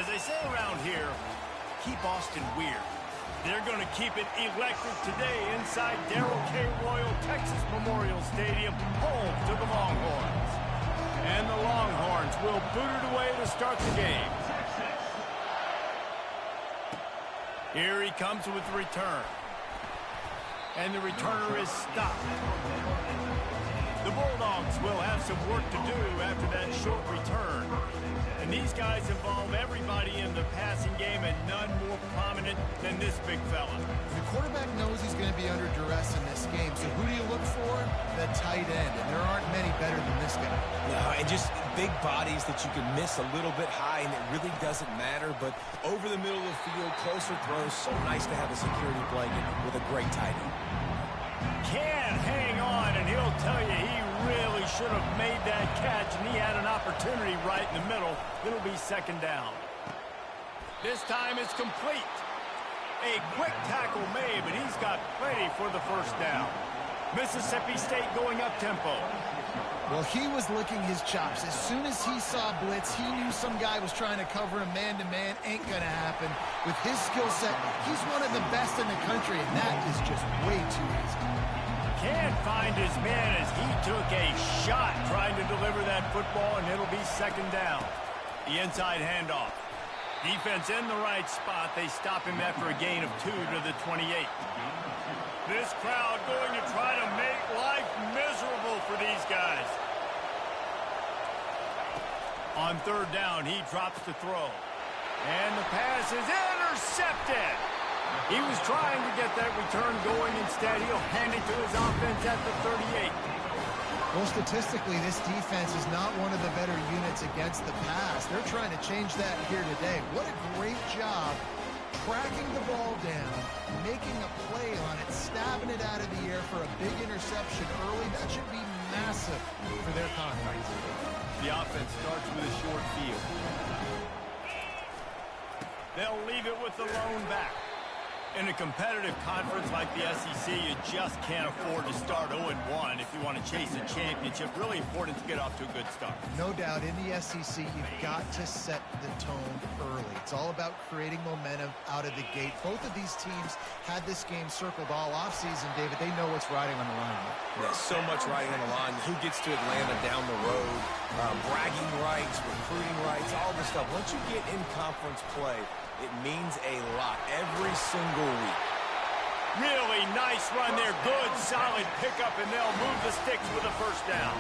As they say around here, keep Austin weird. They're going to keep it electric today inside Darrell K. Royal Texas Memorial Stadium, home to the Longhorns. And the Longhorns will boot it away to start the game. Here he comes with the return. And the returner is stopped. The Bulldogs will have some work to do after that short return. And these guys involve everybody in the passing game, and none more prominent than this big fella. The quarterback knows he's going to be under duress in this game, so who do you look for? The tight end, and there aren't many better than this guy. No, and just big bodies that you can miss a little bit high, and it really doesn't matter, but over the middle of the field, closer throws, so nice to have a security blanket with a great tight end. Can't hang on, and he'll tell you he really should have made that catch, and he had an opportunity right in the middle. It'll be second down. This time it's complete. A quick tackle made, but he's got plenty for the first down. Mississippi State going up-tempo. Well, he was licking his chops. As soon as he saw blitz, he knew some guy was trying to cover him man-to-man. Ain't going to happen. With his skill set, he's one of the best in the country, and that is just way too easy. Can't find his man as he took a shot trying to deliver that football, and it'll be second down. The inside handoff. Defense in the right spot. They stop him after a gain of 2 to the 28. This crowd going to try to make life miserable for these guys. On third down, he drops to throw. And the pass is intercepted. He was trying to get that return going. Instead, he'll hand it to his offense at the 38. Well, statistically, this defense is not one of the better units against the pass. They're trying to change that here today. What a great job tracking the ball down, making a play on it, stabbing it out of the air for a big interception early. That should be massive for their conference. The offense starts with a short field. They'll leave it with the lone back. In a competitive conference like the SEC, you just can't afford to start 0-1 if you want to chase a championship. Really important to get off to a good start. No doubt, in the SEC, you've got to set the tone early. It's all about creating momentum out of the gate. Both of these teams had this game circled all offseason, David. They know what's riding on the line. Yeah, so much riding on the line. Who gets to Atlanta down the road? Bragging rights, recruiting rights, all this stuff. Once you get in conference play, it means a lot every single week. Really nice run there. Good, solid pickup, and they'll move the sticks with a first down.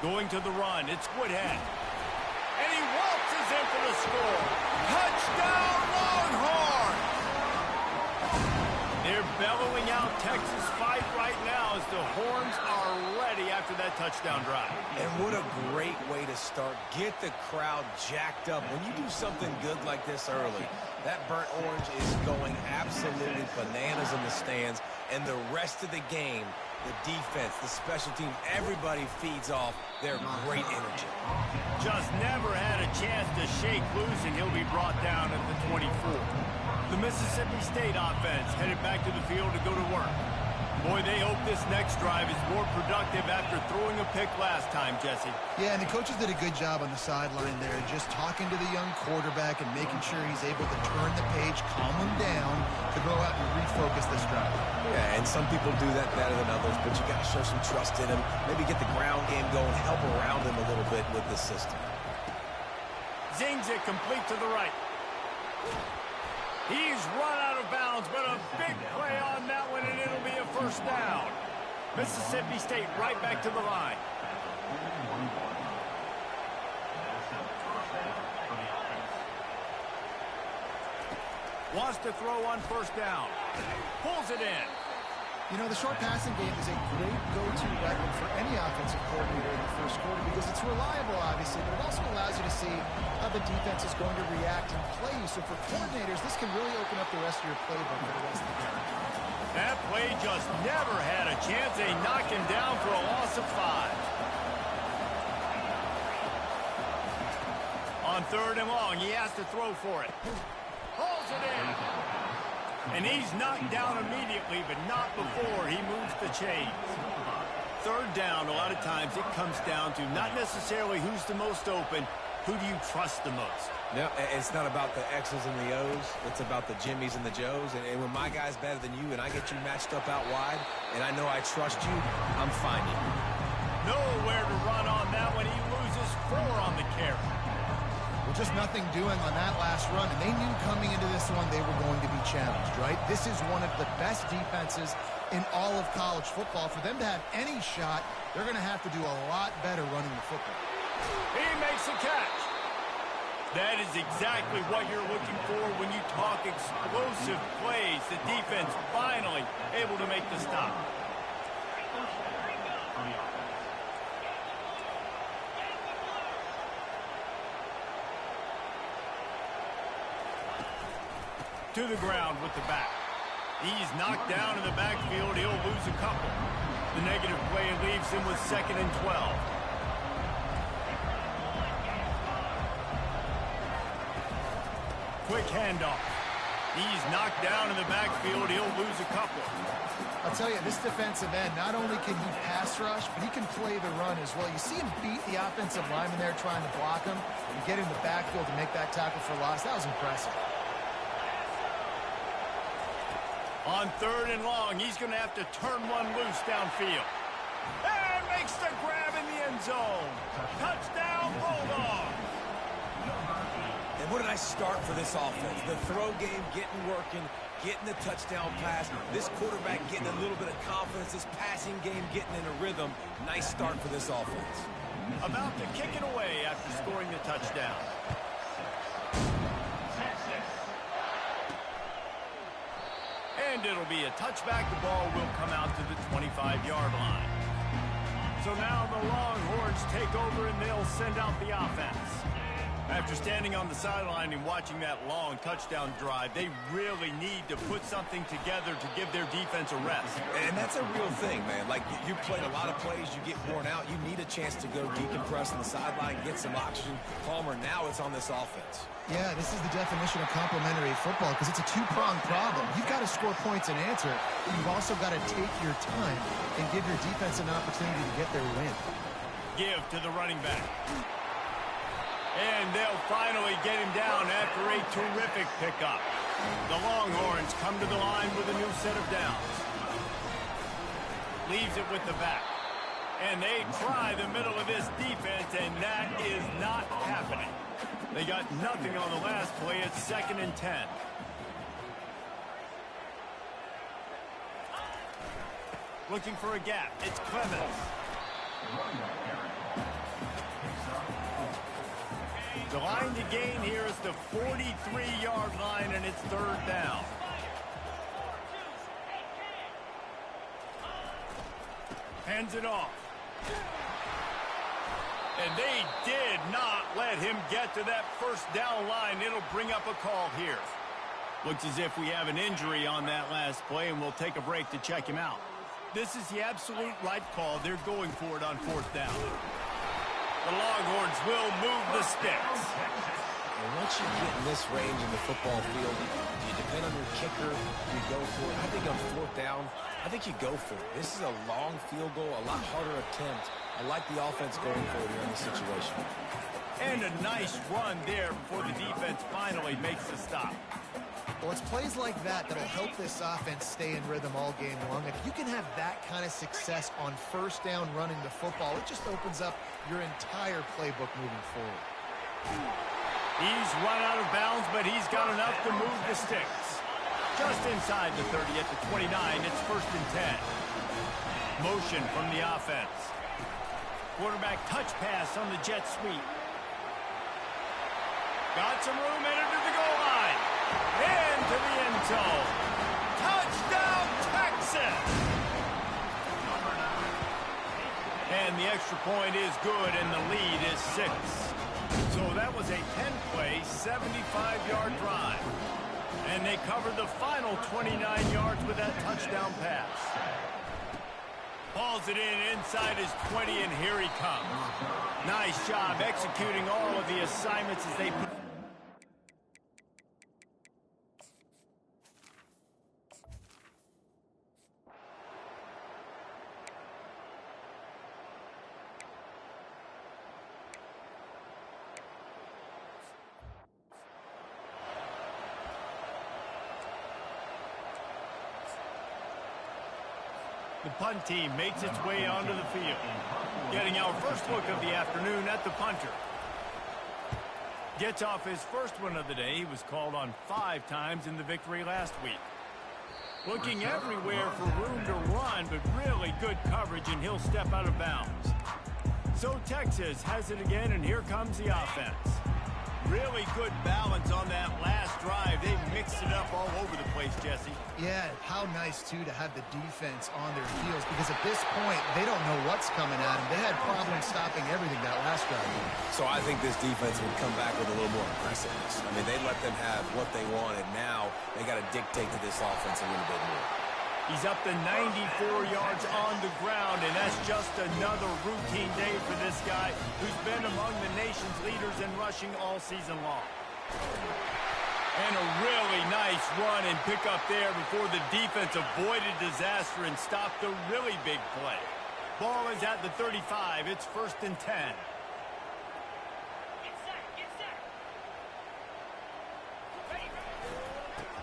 Going to the run, it's Woodhead. And he waltzes in for the score. Touchdown, Longhorns! They're bellowing out Texas fight right now as the Horns are ready after that touchdown drive. And what a great way to start. Get the crowd jacked up. When you do something good like this early, that burnt orange is going absolutely bananas in the stands. And the rest of the game, the defense, the special teams, everybody feeds off their great energy. Just never had a chance to shake loose, and he'll be brought down at the 24. The Mississippi State offense headed back to the field to go to work. Boy, they hope this next drive is more productive after throwing a pick last time, Jesse. Yeah, and the coaches did a good job on the sideline there, just talking to the young quarterback and making sure he's able to turn the page, calm him down to go out and refocus this drive. Yeah, and some people do that better than others, but you got to show some trust in him. Maybe get the ground game going, help around him a little bit with the system. Zings it complete to the right. He's run out of bounds, but a big play on that one, and it'll be a first down. Mississippi State right back to the line. Wants to throw on first down. Pulls it in. You know, the short passing game is a great go-to weapon for any offensive coordinator in the first quarter because it's reliable, obviously, but it also allows you to see how the defense is going to react and play you. So for coordinators, this can really open up the rest of your playbook for the rest of the game. That play just never had a chance. They knock him down for a loss of 5. On third and long, he has to throw for it. Pulls it in. And he's knocked down immediately, but not before he moves the chains. third down, a lot of times it comes down to not necessarily who's the most open, who do you trust the most? No, it's not about the X's and the O's. It's about the Jimmys and the Joes. And when my guy's better than you and I get you matched up out wide and I know I trust you, I'm finding you. Nowhere to run on that one. He loses 4 on the carry. Well, just nothing doing on that last run, and they knew coming into this one they were going to be challenged, right? This is one of the best defenses in all of college football. For them to have any shot, they're going to have to do a lot better running the football. He makes a catch. That is exactly what you're looking for when you talk explosive plays. The defense finally able to make the stop. To the ground with the back. He's knocked down in the backfield. He'll lose a couple. The negative play leaves him with 2nd and 12. Quick handoff. He's knocked down in the backfield. He'll lose a couple. I'll tell you, this defensive end, not only can he pass rush, but he can play the run as well. You see him beat the offensive lineman there trying to block him and get in the backfield to make that tackle for loss. That was impressive. On 3rd and long, he's going to have to turn one loose downfield. And makes the grab in the end zone. Touchdown, Bulldogs. And what did I start for this offense? The throw game getting working, getting the touchdown pass. This quarterback getting a little bit of confidence. This passing game getting in a rhythm. Nice start for this offense. About to kick it away after scoring the touchdown. And it'll be a touchback. The ball will come out to the 25-yard line. So now the Longhorns take over and they'll send out the offense. After standing on the sideline and watching that long touchdown drive, they really need to put something together to give their defense a rest. And that's a real thing, man. Like, you played a lot of plays, you get worn out, you need a chance to go decompress on the sideline, get some oxygen. Palmer, now it's on this offense. Yeah, this is the definition of complementary football because it's a two-pronged problem. You've got to score points and answer, but you've also got to take your time and give your defense an opportunity to get their win. Give to the running back. And they'll finally get him down after a terrific pickup. The Longhorns come to the line with a new set of downs. Leaves it with the back. And they try the middle of this defense, and that is not happening. They got nothing on the last play. It's 2nd and 10. Looking for a gap. It's Clemens. The line to gain here is the 43-yard line, and it's 3rd down. Hands it off. And they did not let him get to that 1st down line. It'll bring up a call here. Looks as if we have an injury on that last play, and we'll take a break to check him out. This is the absolute right call. They're going for it on 4th down. The Longhorns will move the sticks. And once you get in this range in the football field, do you depend on your kicker? Do you go for it? I think on 4th down, I think you go for it. This is a long field goal, a lot harder attempt. I like the offense going for it here in this situation. And a nice run there before the defense finally makes the stop. Well, it's plays like that that'll help this offense stay in rhythm all game long. If you can have that kind of success on 1st down running the football, it just opens up your entire playbook moving forward. He's run out of bounds, but he's got enough to move the sticks. Just inside the 30 at the 29, it's 1st and 10. Motion from the offense. Quarterback touch pass on the jet sweep. Got some room, entered to the goal line. Into the end zone. Touchdown, Texas! And the extra point is good, and the lead is 6. So that was a 10-play, 75-yard drive. And they covered the final 29 yards with that touchdown pass. Hauls it in inside his 20, and here he comes. Nice job executing all of the assignments as they put. The punt team makes its way onto the field. Getting our first look of the afternoon at the punter. Gets off his first one of the day. He was called on 5 times in the victory last week. Looking everywhere for room to run, but really good coverage, and he'll step out of bounds. So Texas has it again, and here comes the offense. Really good balance on that last drive. They mixed it up all over the place, Jesse. Yeah, how nice, too, to have the defense on their heels, because at this point, they don't know what's coming at them. They had problems stopping everything that last drive. So I think this defense would come back with a little more aggressiveness. I mean, they let them have what they wanted. Now they got to dictate to this offense a little bit more. He's up to 94 yards on the ground, and that's just another routine day for this guy who's been among the nation's leaders in rushing all season long. And a really nice run and pick up there before the defense avoided disaster and stopped the really big play. Ball is at the 35. It's 1st and 10.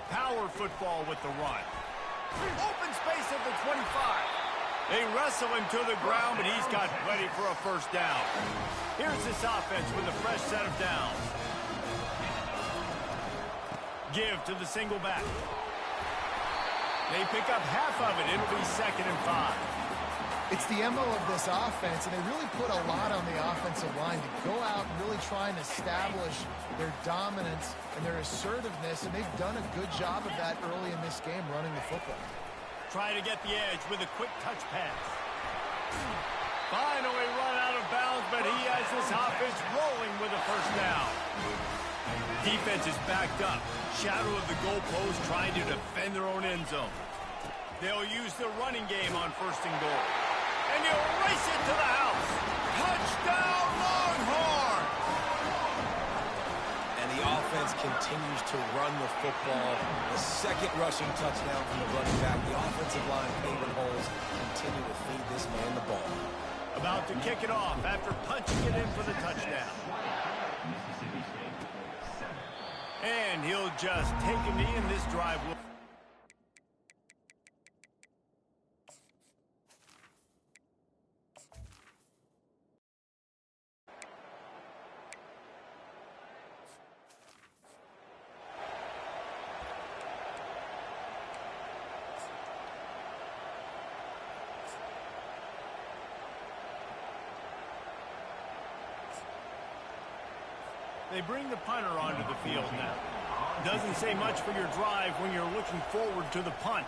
Power football with the run. Open space at the 25. They wrestle him to the ground, but he's got plenty for a first down. Here's this offense with a fresh set of downs. Give to the single back. They pick up half of it. It'll be 2nd and 5. It's the MO of this offense, and they really put a lot on the offensive line to go out and really try and establish their dominance and their assertiveness, and they've done a good job of that early in this game running the football. Try to get the edge with a quick touch pass. Finally run out of bounds, but he has this offense rolling with a first down. Defense is backed up. Shadow of the goalpost trying to defend their own end zone. They'll use the running game on 1st and goal. And he'll race it to the house. Touchdown, Longhorn! And the offense continues to run the football. The 2nd rushing touchdown from the running back. The offensive line paving holes continue to feed this man the ball. About to kick it off after punching it in for the touchdown. And he'll just take a knee, and this drive will... They bring the punter onto the field now. Doesn't say much for your drive when you're looking forward to the punt.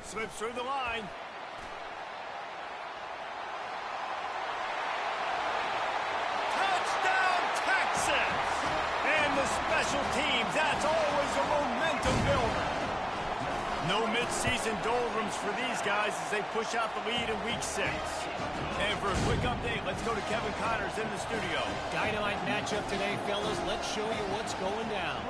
Slips through the line. Touchdown, Texas! And the special teams, that's always a momentum builder. No mid-season doldrums for these guys as they push out the lead in Week 6. And for a quick update, let's go to Kevin Connors in the studio. Dynamite matchup today, fellas. Let's show you what's going down.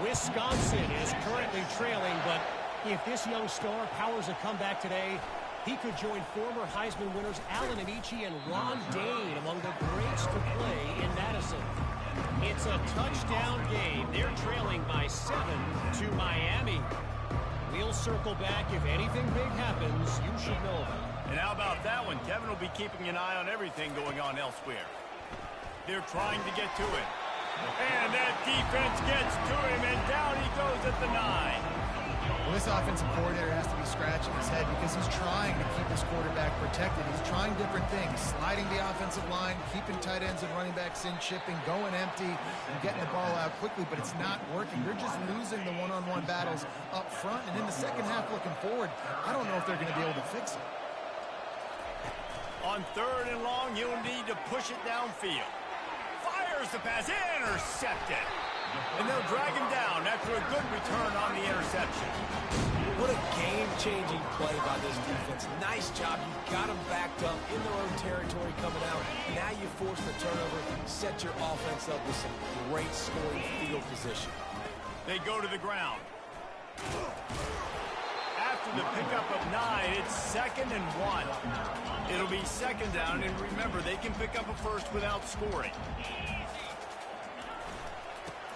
Wisconsin is currently trailing, but if this young star powers a comeback today, he could join former Heisman winners Allen Amici and Ron Dayne among the greats to play in Madison. It's a touchdown game. They're trailing by 7 to Miami. We'll circle back. If anything big happens, you should know about it. And how about that one? Kevin will be keeping an eye on everything going on elsewhere. They're trying to get to it. And that defense gets to him, and down he goes at the 9. Well, this offensive coordinator has to be scratching his head because he's trying to keep his quarterback protected. He's trying different things, sliding the offensive line, keeping tight ends and running backs in, chipping, going empty, and getting the ball out quickly, but it's not working. They're just losing the one-on-one battles up front, and in the second half looking forward, I don't know if they're going to be able to fix it. On 3rd and long, you'll need to push it downfield. Fires the pass, intercepted. And they'll drag him down after a good return on the interception. What a game-changing play by this defense. Nice job. You got them backed up in their own territory coming out. Now you force the turnover, set your offense up with some great scoring field position. They go to the ground. After the pickup of 9, it's 2nd and 1. It'll be 2nd down, and remember, they can pick up a first without scoring.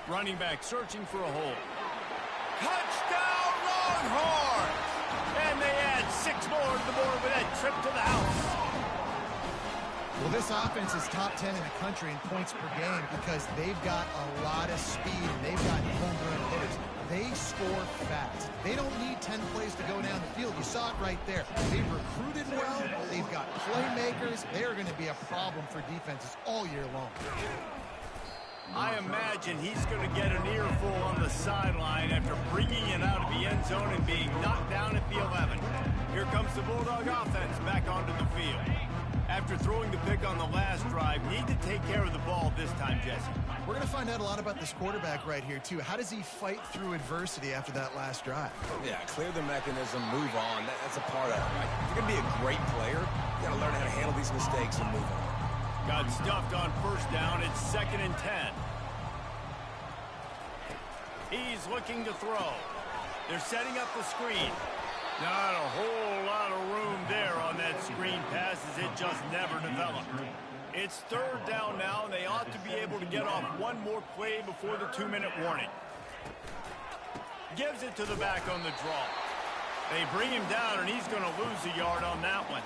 Running back searching for a hole. Touchdown, Longhorns! And they add 6 more to the board with that trip to the house. Well, this offense is top 10 in the country in points per game because they've got a lot of speed and they've got home run hitters. They score fast. They don't need 10 plays to go down the field. You saw it right there. They've recruited well. They've got playmakers. They are going to be a problem for defenses all year long. I imagine he's going to get an earful on the sideline after bringing it out of the end zone and being knocked down at the 11. Here comes the Bulldog offense back onto the field. After throwing the pick on the last drive, need to take care of the ball this time, Jesse. We're going to find out a lot about this quarterback right here, too. How does he fight through adversity after that last drive? Yeah, clear the mechanism, move on. That's a part of it, right? If you're going to be a great player, you got to learn how to handle these mistakes and move on. Got stuffed on first down. It's 2nd and 10. He's looking to throw. They're setting up the screen. Not a whole lot of room there on that screen pass as it just never developed. It's 3rd down now, and they ought to be able to get off one more play before the 2-minute warning. Gives it to the back on the draw. They bring him down, and he's going to lose a yard on that one.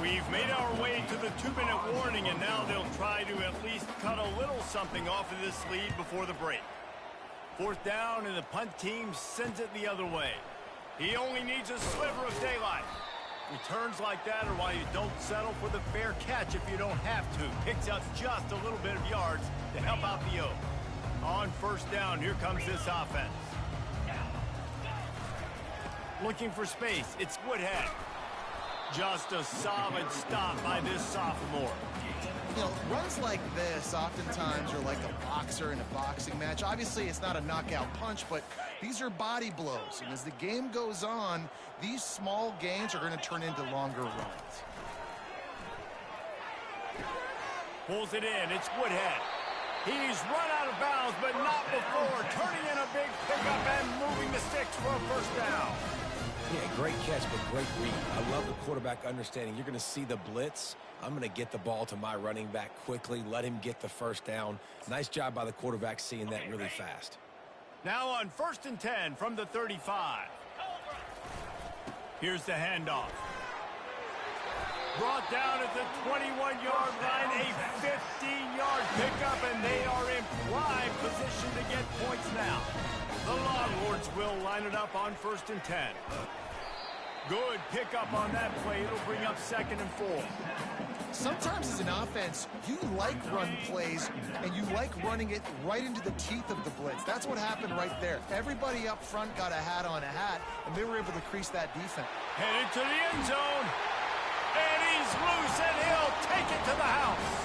We've made our way to the 2-minute warning, and now they'll try to at least cut a little something off of this lead before the break. 4th down, and the punt team sends it the other way. He only needs a sliver of daylight. Returns like that are why you don't settle for the fair catch if you don't have to. Picks up just a little bit of yards to help out the Oak. On 1st down, here comes this offense. Looking for space, it's Woodhead. Just a solid stop by this sophomore. You know, runs like this oftentimes are like a boxer in a boxing match. Obviously, it's not a knockout punch, but these are body blows. And as the game goes on, these small gains are going to turn into longer runs. Pulls it in. It's Woodhead. He's run out of bounds, but not before. Turning in a big pickup and moving the sticks for a 1st down. Yeah, great catch, but great read. I love the quarterback understanding. You're going to see the blitz. I'm going to get the ball to my running back quickly, let him get the 1st down. Nice job by the quarterback seeing that really fast. Now on 1st and 10 from the 35. Here's the handoff. Brought down at the 21-yard line, a 15-yard pickup, and they are in prime position to get points now. The Longhorns will line it up on 1st and 10. Good pickup on that play. It'll bring up 2nd and 4. Sometimes as an offense, you like run plays, and you like running it right into the teeth of the blitz. That's what happened right there. Everybody up front got a hat on a hat, and they were able to crease that defense. Headed to the end zone. And he's loose, and he'll take it to the house.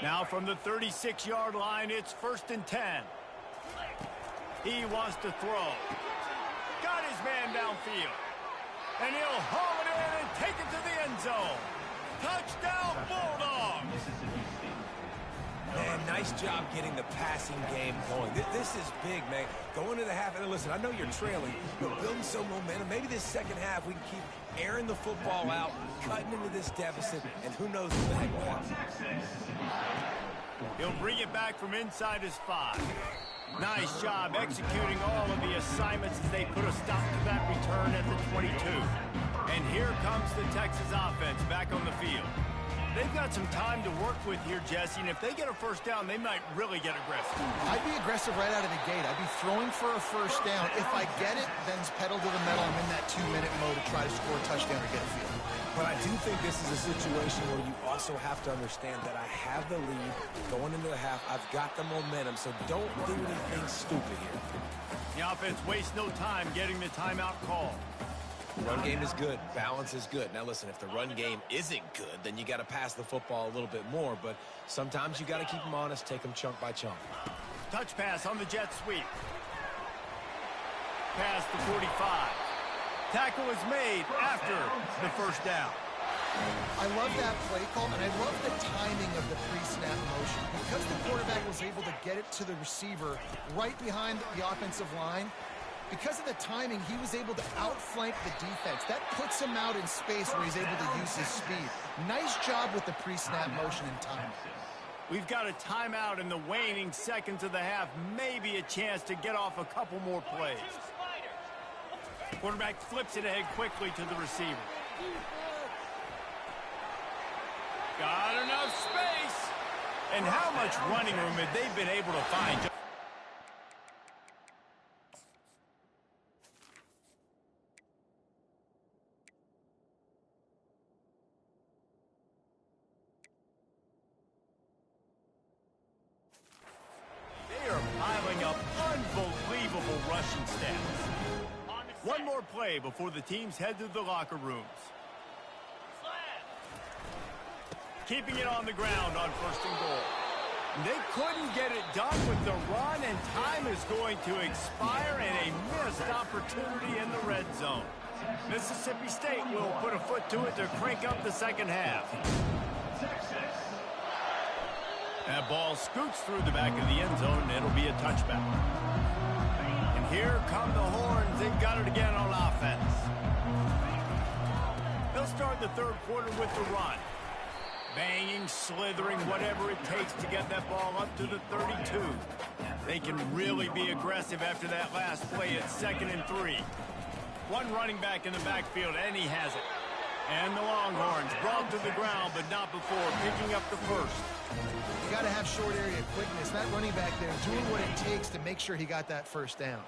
Now from the 36-yard line, it's 1st and 10. He wants to throw. Got his man downfield. And he'll haul it in and take it to the end zone. Touchdown, Bulldogs! Man, nice job getting the passing game going. This is big, man. Going to the half, and listen, I know you're trailing, but building some momentum. Maybe this second half we can keep airing the football out, cutting into this deficit, and who knows what the heck will happen. He'll bring it back from inside his 5. Nice job executing all of the assignments as they put a stop to that return at the 22. And here comes the Texas offense back on the field. They've got some time to work with here, Jesse, and if they get a 1st down, they might really get aggressive. I'd be aggressive right out of the gate. I'd be throwing for a 1st down. If I get it, then it's pedal to the metal. I'm in that 2-minute mode to try to score a touchdown or get a field. But I do think this is a situation where you also have to understand that I have the lead going into the half. I've got the momentum, so don't do anything stupid here. The offense wastes no time getting the timeout call. Run game is good. Balance is good. Now, listen, if the run game isn't good, then you got to pass the football a little bit more. But sometimes you got to keep them honest, take them chunk by chunk. Touch pass on the jet sweep. Pass to 45. Tackle is made after the 1st down. I love that play call, and I love the timing of the pre-snap pre-snap motion. Because the quarterback was able to get it to the receiver right behind the offensive line, because of the timing, he was able to outflank the defense. That puts him out in space where he's able to use his speed. Nice job with the pre-snap motion and timing. We've got a timeout in the waning seconds of the half. Maybe a chance to get off a couple more plays. Quarterback flips it ahead quickly to the receiver. Got enough space. And how much running room have they been able to find? They are piling up unbelievable rushing stats. One more play before the teams head to the locker rooms. Keeping it on the ground on 1st and goal. They couldn't get it done with the run, and time is going to expire, and a missed opportunity in the red zone. Mississippi State will put a foot to it to crank up the second half. That ball scoots through the back of the end zone, and it'll be a touchback. And here come the Horns. They've got it again on offense. They'll start the third quarter with the run. Banging, slithering, whatever it takes to get that ball up to the 32. They can really be aggressive after that last play at 2nd and 3. One running back in the backfield, and he has it. And the Longhorns brought to the ground, but not before picking up the first. You got to have short area quickness. That running back there doing what it takes to make sure he got that first down.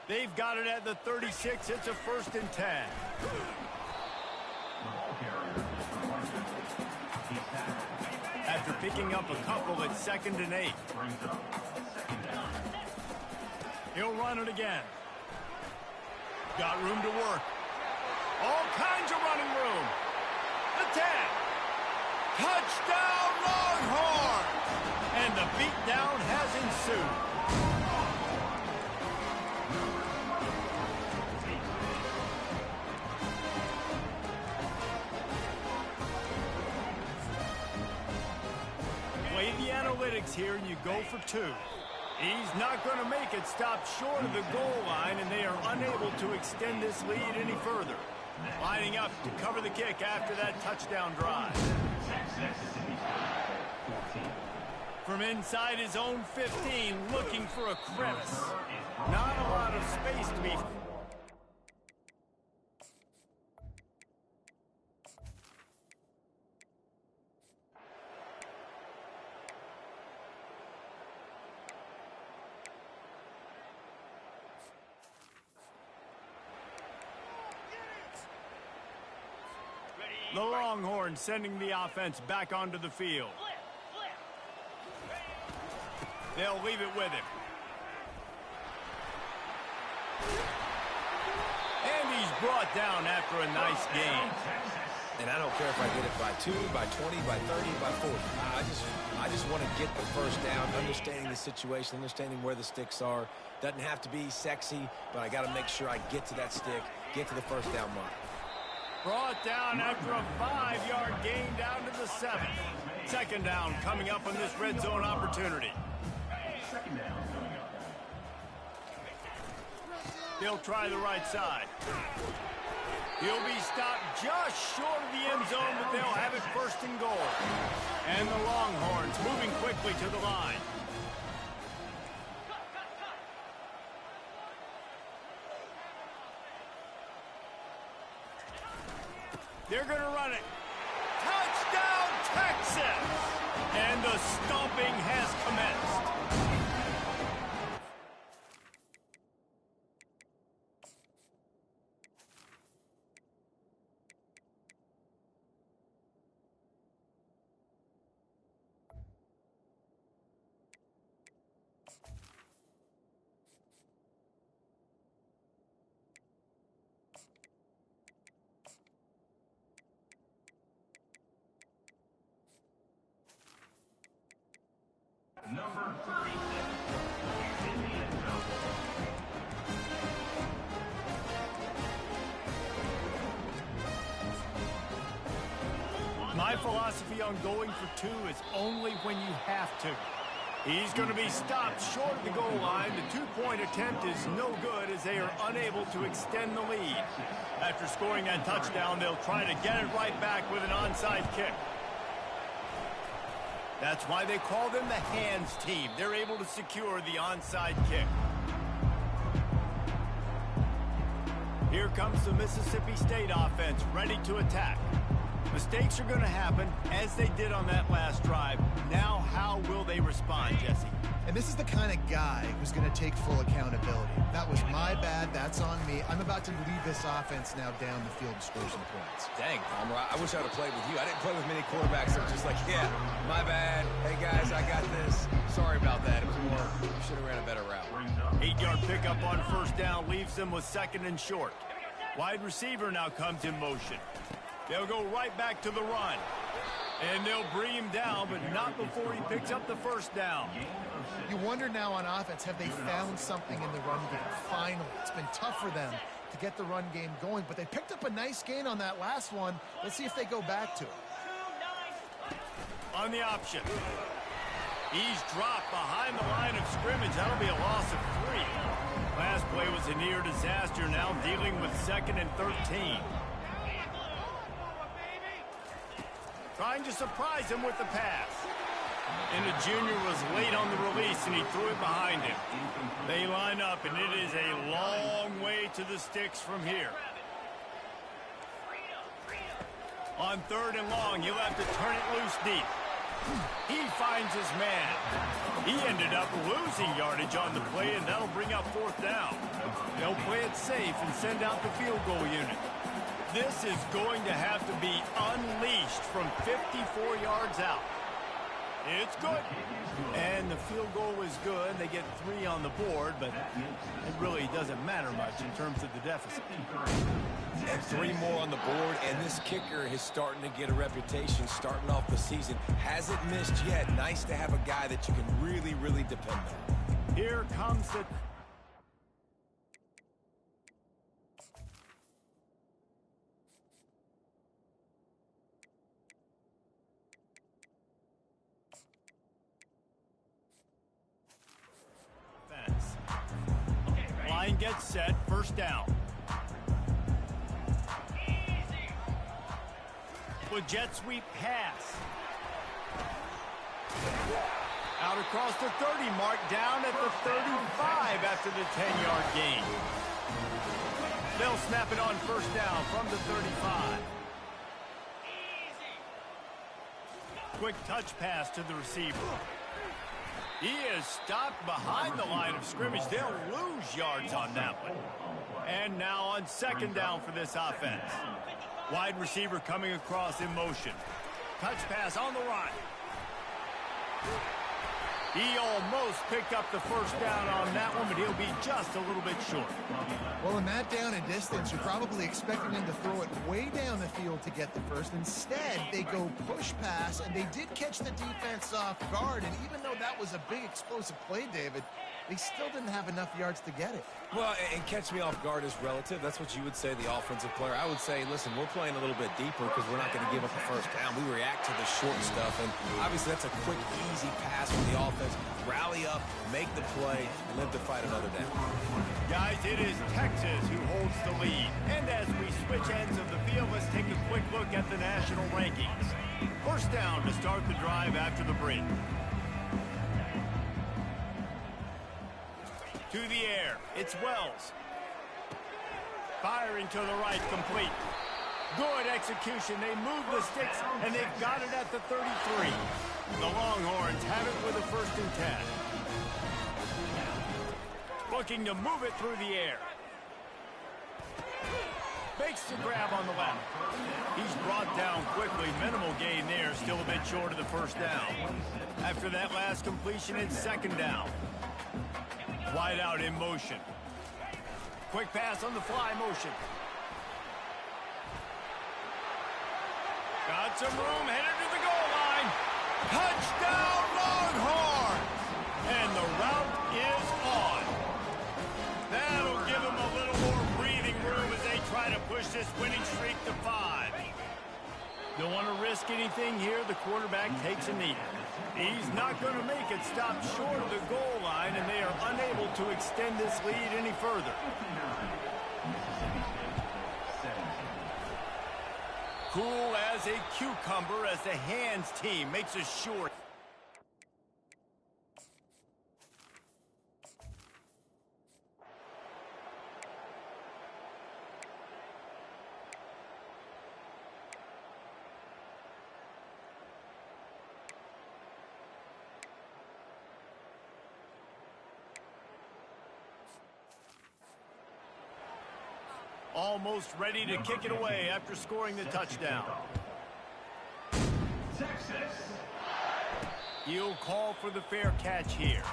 They've got it at the 36. It's a 1st and 10. After picking up a couple at 2nd and 8. He'll run it again. Got room to work. All kinds of running room. The 10. Touchdown Longhorns! And the beatdown has ensued. Play the analytics here and you go for 2. He's not going to make it stop short of the goal line, and they are unable to extend this lead any further. Lining up to cover the kick after that touchdown drive. From inside his own 15, looking for a crevice. Not a lot of space to be... The Longhorns sending the offense back onto the field. They'll leave it with him. And he's brought down after a nice game. And I don't care if I get it by 2, by 20, by 30, by 40. I just want to get the first down, understanding the situation, understanding where the sticks are. Doesn't have to be sexy, but I got to make sure I get to that stick, get to the first down mark. Brought down after a 5-yard gain down to the 7th. 2nd down coming up on this red zone opportunity. They'll try the right side. He'll be stopped just short of the end zone, but they'll have it 1st and goal. And the Longhorns moving quickly to the line. They're going to run it. Touchdown, Texas! And the stomping has commenced. Number 36 in the end zone. My philosophy on going for two is only when you have to. He's going to be stopped short of the goal line. The two-point attempt is no good as they are unable to extend the lead. After scoring that touchdown, they'll try to get it right back with an onside kick. That's why they call them the hands team. They're able to secure the onside kick. Here comes the Mississippi State offense, ready to attack. Mistakes are going to happen, as they did on that last drive. Now, how will they respond, Jesse? And this is the kind of guy who's going to take full accountability. That was my bad. That's on me. I'm about to lead this offense now down the field and score some points. Dang, Palmer, I wish I would have played with you. I didn't play with many quarterbacks that were just like, yeah, my bad. Hey, guys, I got this. Sorry about that. It was more, you should have ran a better route. 8-yard pickup on first down leaves them with second and short. Wide receiver now comes in motion. They'll go right back to the run. And they'll bring him down, but not before he picks up the first down. You wonder now on offense, have they found something in the run game? Finally, it's been tough for them to get the run game going, but they picked up a nice gain on that last one. Let's see if they go back to it. On the option. He's dropped behind the line of scrimmage. That'll be a loss of 3. Last play was a near disaster, now dealing with 2nd and 13. Trying to surprise him with the pass. And the junior was late on the release, and he threw it behind him. They line up, and it is a long way to the sticks from here. On 3rd and long, he'll have to turn it loose deep. He finds his man. He ended up losing yardage on the play, and that'll bring up 4th down. They'll play it safe and send out the field goal unit. This is going to have to be unleashed from 54 yards out. It's good. And the field goal is good. They get 3 on the board, but it really doesn't matter much in terms of the deficit. And 3 more on the board, and this kicker is starting to get a reputation starting off the season. Hasn't missed yet. Nice to have a guy that you can really, really depend on. Here comes the... Line gets set, first down. With jet sweep pass. Out across the 30 mark, down at the 35 after the 10-yard gain. They'll snap it on first down from the 35. Quick touch pass to the receiver. He is stopped behind the line of scrimmage. They'll lose yards on that one. And now on 2nd down for this offense. Wide receiver coming across in motion. Touch pass on the run. He almost picked up the first down on that one, but he'll be just a little bit short. Well, in that down and distance, you're probably expecting them to throw it way down the field to get the first. Instead, they go push pass, and they did catch the defense off guard. And even though that was a big explosive play, David, they still didn't have enough yards to get it. Well, and catch me off guard is relative. That's what you would say, the offensive player. I would say, listen, we're playing a little bit deeper because we're not going to give up the first down. We react to the short stuff, and obviously that's a quick, easy pass for the offense. Rally up, make the play, live to fight another down. Guys, it is Texas who holds the lead. And as we switch ends of the field, let's take a quick look at the national rankings. First down to start the drive after the break. To the air, it's Wells. Firing to the right, complete. Good execution. They move the sticks, and they've got it at the 33. The Longhorns have it with a 1st and 10. Looking to move it through the air. Makes the grab on the left. He's brought down quickly. Minimal gain there. Still a bit short of the first down. After that last completion, it's 2nd down. Wide out in motion. Quick pass on the fly motion. Got some room, headed to the goal line. Touchdown, Longhorn! And the route is on. That'll give them a little more breathing room as they try to push this winning streak to 5. Don't want to risk anything here. The quarterback takes a knee. He's not going to make it stop short of the goal line, and they are unable to extend this lead any further. Cool as a cucumber as the hands team makes a short. Almost ready to kick it away after scoring the touchdown. Texas. He'll call for the fair catch here.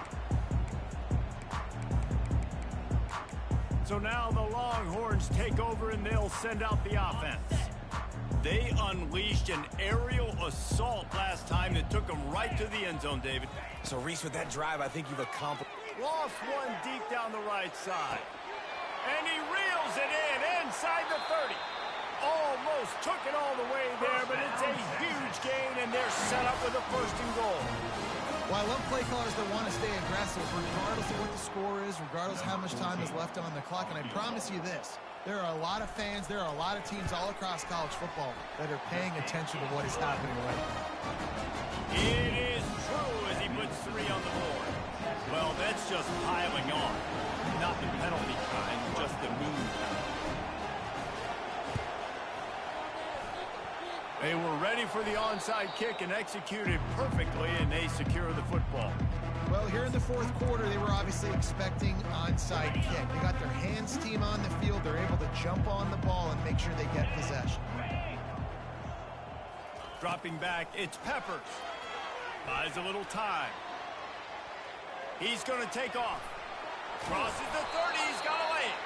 So now the Longhorns take over and they'll send out the offense. They unleashed an aerial assault last time that took them right to the end zone, David. So, Reese, with that drive, I think you've accomplished. Lost one deep down the right side. And he reels it in inside the 30. Almost took it all the way there, but it's a huge gain, and they're set up with a 1st and goal. Well, I love play callers that want to stay aggressive, regardless of what the score is, regardless of how much time is left on the clock. And I promise you this, there are a lot of fans, there are a lot of teams all across college football that are paying attention to what is happening right now. It is true as he puts 3 on the board. Well, that's just piling on. Not the penalty kind, just the mean kind. They were ready for the onside kick and executed perfectly, and they secure the football. Well, here in the 4th quarter, they were obviously expecting onside kick. They got their hands team on the field. They're able to jump on the ball and make sure they get possession. Dropping back, it's Peppers. Buys a little time. He's going to take off. Crosses the 30, he's got to lay it.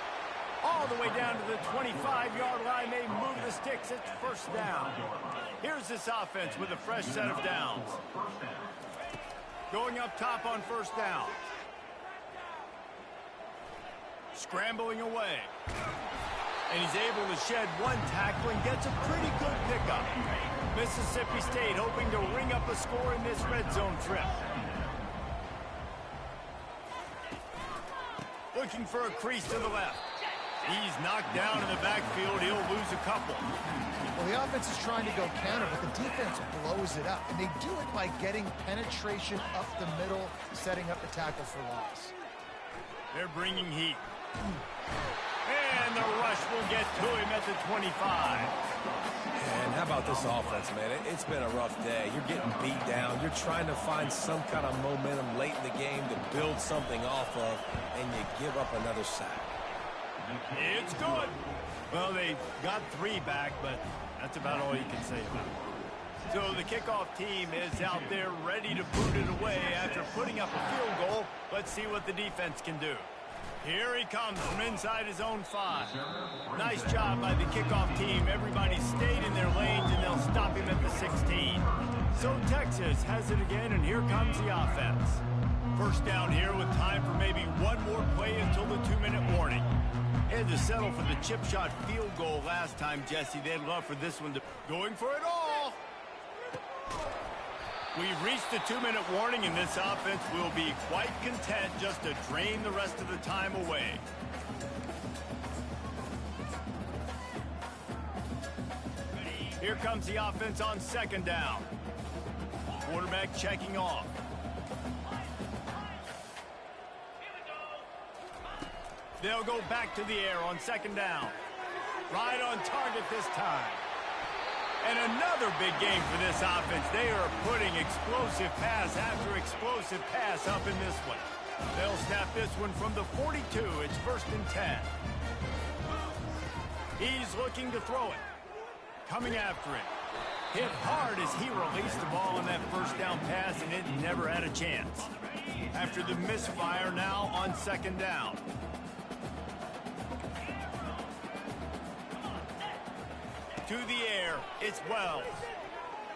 All the way down to the 25-yard line, they move the sticks, it's 1st down. Here's this offense with a fresh set of downs. Going up top on 1st down. Scrambling away. And he's able to shed one tackle and gets a pretty good pickup. Mississippi State hoping to ring up a score in this red zone trip. Looking for a crease to the left. He's knocked down in the backfield. He'll lose a couple. Well, the offense is trying to go counter, but the defense blows it up. And they do it by getting penetration up the middle, setting up the tackle for loss. They're bringing heat. And the rush will get to him at the 25. And how about this offense, man? It's been a rough day. You're getting beat down. You're trying to find some kind of momentum late in the game to build something off of, and you give up another sack. It's good. Well, they got 3 back, but that's about all you can say about it. So the kickoff team is out there ready to boot it away after putting up a field goal. Let's see what the defense can do. Here he comes from inside his own 5. Nice job by the kickoff team. Everybody stayed in their lanes, and they'll stop him at the 16. So Texas has it again, and here comes the offense. 1st down here with time for maybe one more play until the 2-minute warning. Had to settle for the chip shot field goal last time, Jesse. They'd love for this one to... Going for it all! We've reached the 2-minute warning, and this offense will be quite content just to drain the rest of the time away. Here comes the offense on 2nd down. Quarterback checking off. They'll go back to the air on 2nd down. Right on target this time. And another big game for this offense. They are putting explosive pass after explosive pass up in this one. They'll snap this one from the 42. It's 1st and 10. He's looking to throw it. Coming after it. Hit hard as he released the ball on that 1st down pass, and it never had a chance. After the misfire, now on 2nd down. To the air, it's Wells.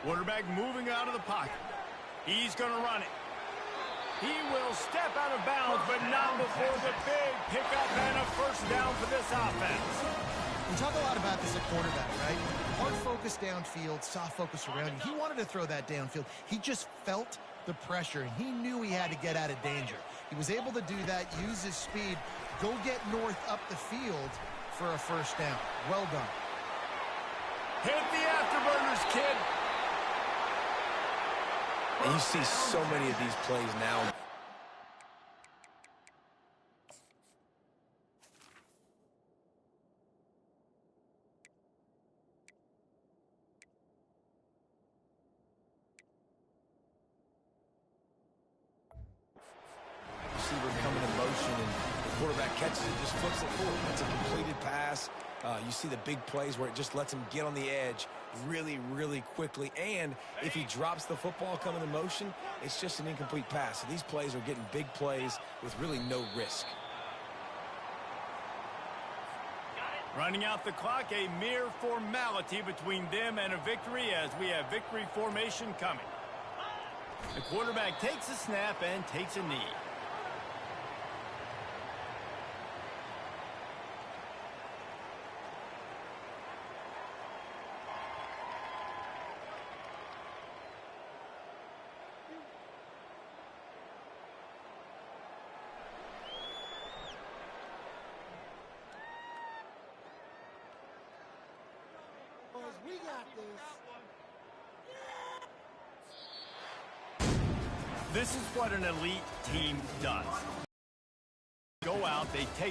Quarterback moving out of the pocket. He's going to run it. He will step out of bounds, but not before the big pickup and a 1st down for this offense. We talk a lot about this at quarterback, right? Hard focus downfield, soft focus around you. He wanted to throw that downfield. He just felt the pressure, and he knew he had to get out of danger. He was able to do that, use his speed, go get North up the field for a first down. Well done. Hit the afterburners, kid. And you see so many of these plays now. Receiver coming in motion, and the quarterback catches it, just flips it forward. That's a completed pass. You see the big plays where it just lets him get on the edge really, really quickly. And if he drops the football coming in motion, it's just an incomplete pass. So these plays are getting big plays with really no risk. Running out the clock, a mere formality between them and a victory as we have victory formation coming. The quarterback takes a snap and takes a knee. We got this. This is what an elite team does. Go out, they take